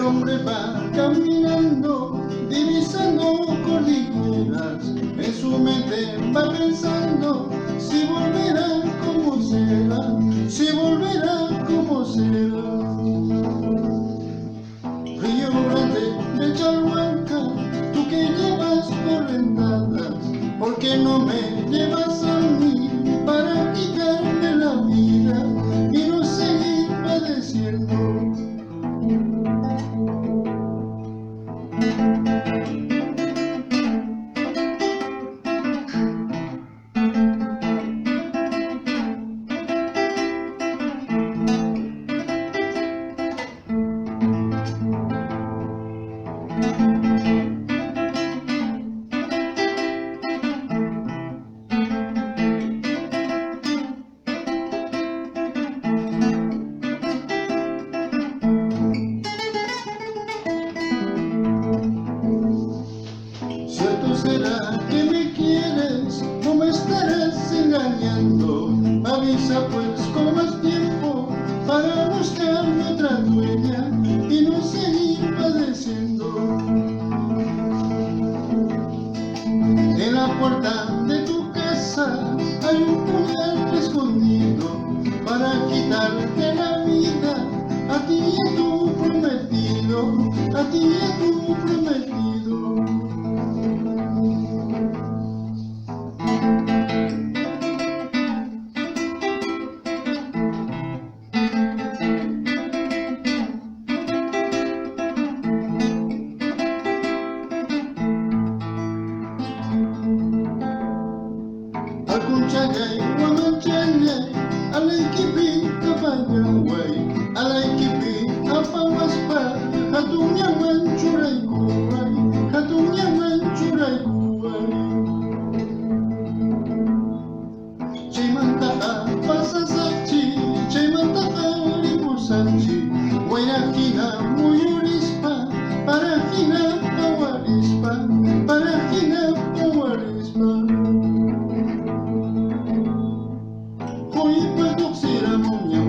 hombre va caminando, divisando cordilleras. En su mente va pensando si volverá, cómo será, si volverá, cómo será. Río Grande de Chalhuanca, tú que llevas correntadas, ¿por qué no me llevas a mí para quitarme la vida y no seguir padeciendo? Cierto será que me quieres, no me estarás engañando. Avisa pues con más tiempo para buscarme otra dueña y no seguir padeciendo. En la puerta de tu casa hay un puñal escondido para quitarte la vida a ti y a tu prometido, a ti y a tu prometido. Alcunchagay, Guamachangay, Alaykipi, Kapayaway, Alaykipi, Apawaspa, Hatunyaman Churaykuway, Hatunyaman Churaykuway. Chaymanta pasasachi, Chaymanta ripusachi, Guayakina muyurispa, Parajina pawarispa, Parajina pawarispa. Hoy puedo ser amoña